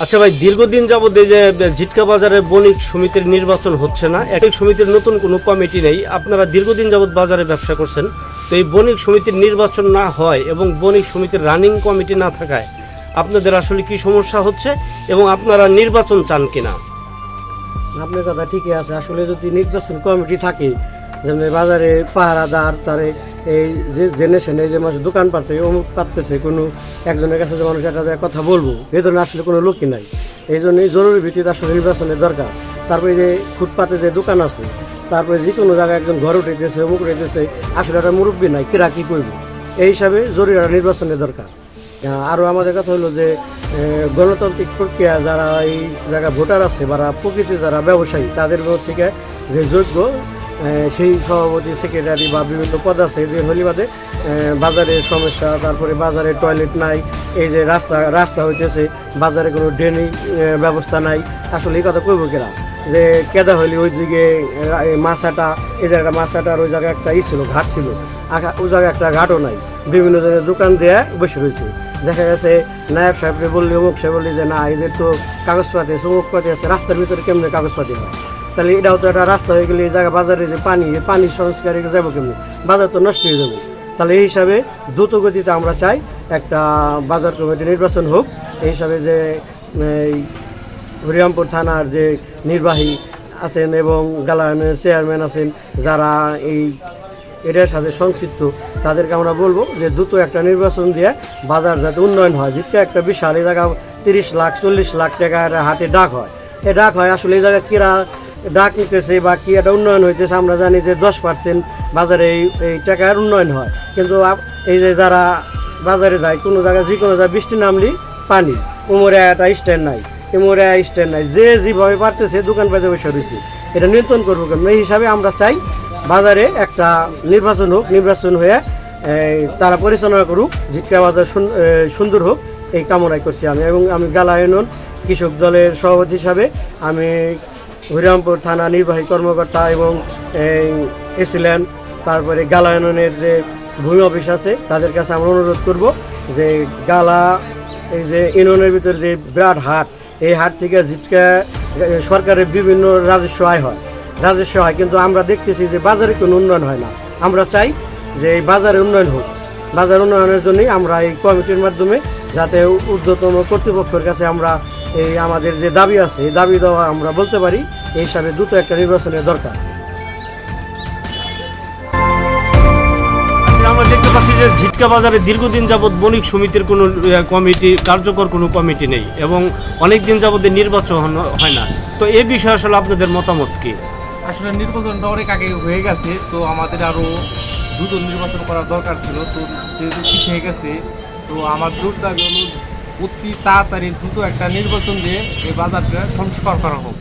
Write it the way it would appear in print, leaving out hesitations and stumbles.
আচ্ছা ভাই, দীর্ঘদিন যাবত এই যে ঝিটকা বাজারে বণিক সমিতির নির্বাচন হচ্ছে না, এক সমিতির নতুন কোনো কমিটি নেই, আপনারা দীর্ঘদিন যাবত বাজারে ব্যবসা করছেন, তো এই বণিক সমিতির নির্বাচন না হয় এবং বণিক সমিতির রানিং কমিটি না থাকায় আপনাদের আসলে কি সমস্যা হচ্ছে এবং আপনারা নির্বাচন চান কিনা? আপনার কথা ঠিকই আছে। আসলে যদি নির্বাচন কমিটি থাকে, যেমন বাজারে পাহারাদার, তারে এই যে জেনেছেন এই যে মানুষ দোকান পাতে অমুক পাততেছে, কোনো একজনের কাছে যে মানুষ একটা জায়গায় কথা বলবো, এই ধরনের আসলে কোনো লোকই নাই। এই জন্যই জরুরি ভিত্তিতে আসলে নির্বাচনের দরকার। তারপরে যে ফুটপাতে যে দোকান আছে, তারপরে যে কোনো জায়গায় একজন ঘর উঠেছে অমুক উঠেছে, আসলে একটা মুরব্বী নাই, কিরা কী করবো, এই হিসাবে জরুরি একটা নির্বাচনের দরকার। আরও আমাদের কথা হলো যে গণতান্ত্রিক প্রক্রিয়া যারা এই জায়গায় ভোটার আছে বা প্রকৃতি যারা ব্যবসায়ী, তাদের থেকে যে যোগ্য সেই সভাপতি, সেক্রেটারি বা বিভিন্ন পদ আছে, যে হলিবাদে বাজারের সমস্যা, তারপরে বাজারে টয়লেট নাই, এই যে রাস্তা হইতেছে, বাজারে কোনো ড্রেনিং ব্যবস্থা নাই, আসলে এই কথা কইব কেনা যে কেদা হলি ওই দিকে মাছাটা, এই জায়গাটা মাছাটার ওই জায়গায় একটা ছিল, ঘাট ছিল, ওই জায়গায় একটা ঘাটও নাই, বিভিন্ন জায়গায় দোকান দিয়ে বসে রয়েছে। দেখা গেছে নায়ব সাহেবকে বললি, অমুক সাহেব বললি যে না এদের তো কাগজপাতি আছে, অমুকপাতি আছে, রাস্তার ভিতরে কেমনি কাগজপাতি হয়, তাহলে এটাও তো একটা রাস্তা হয়ে গেলে এই জায়গা বাজারে যে পানি সংস্কারে যাবো কেমনি, বাজার তো নষ্ট হয়ে যাবে। তাহলে এই হিসাবে দ্রুত গতিতে আমরা চাই একটা বাজার কমিটি নির্বাচন হোক। এই হিসাবে যে এই হরিরামপুর থানার যে নির্বাহী আছেন এবং গালায়নের চেয়ারম্যান আছেন, যারা এই এটার সাথে সংযুক্ত, তাদেরকে আমরা বলবো যে দ্রুত একটা নির্বাচন দিয়ে বাজার যাতে উন্নয়ন হয়। যেটা একটা বিশাল এই জায়গা 30 লাখ 40 লাখ টাকার হাটে ডাক হয়, এই ডাক হয়, আসলে এই জায়গায় কিরা ডাক নিতেছে বা কি একটা উন্নয়ন হইতেছে, আমরা জানি যে 10% বাজারে এই টাকার উন্নয়ন হয়। কিন্তু এই যে যারা বাজারে যায়, কোনো জায়গায় যে কোনো জায়গায় বৃষ্টি নামলি পানি, উমরে একটা স্ট্যান্ড নাই, এমরে স্ট্যান্ড নাই, যে যেভাবে পারতেছে দোকান পাতে বসে রয়েছে, এটা নিয়ন্ত্রণ করবো কেমন? এই হিসাবে আমরা চাই বাজারে একটা নির্বাচন হোক, নির্বাচন হয়ে তারা পরিচালনা করুক, ঝিটকা বাজার সুন্দর হোক, এই কামনাই করছি আমি। এবং আমি গালা ইউনিয়ন কৃষক দলের সভাপতি হিসাবে আমি হরিরামপুর থানা নির্বাহী কর্মকর্তা এবং এসিলেন, তারপরে গালা ইউনিয়নের যে ভূমি অফিস আছে, তাদের কাছে আমরা অনুরোধ করব যে গালা এই যে ইউনিয়নের ভিতরে যে বিরাট হাট, এই হাট থেকে ঝিটকা সরকারের বিভিন্ন রাজস্ব আয় হয়, কিন্তু আমরা দেখতেছি যে বাজারে কোনো উন্নয়ন হয় না। আমরা চাই যে এই বাজারে উন্নয়ন হোক। বাজার উন্নয়নের জন্যই আমরা এই কমিটির মাধ্যমে যাতে ঊর্ধ্বতন কর্তৃপক্ষের কাছে আমরা এই আমাদের যে দাবি আছে, এই দাবি দেওয়া আমরা বলতে পারি। এই হিসাবে দ্রুত একটা নির্বাচনের দরকার। আমরা দেখতে পাচ্ছি যে ঝিটকা বাজারে দীর্ঘদিন যাবৎ বণিক সমিতির কোনো কমিটি, কার্যকর কোনো কমিটি নেই এবং অনেক দিন যাবৎ নির্বাচন হয় না, তো এই বিষয়ে আসলে আপনাদের মতামত কি? আসলে নির্বাচনটা অনেক আগে হয়ে গেছে, তো আমাদের আরও দ্রুত নির্বাচন করার দরকার ছিল, তো যেহেতু পিছিয়ে গেছে, তো আমার জোর দাবি হলো অতি তাড়াতাড়ি দ্রুত একটা নির্বাচন দিয়ে এই বাজারটা সংস্কার করা হোক।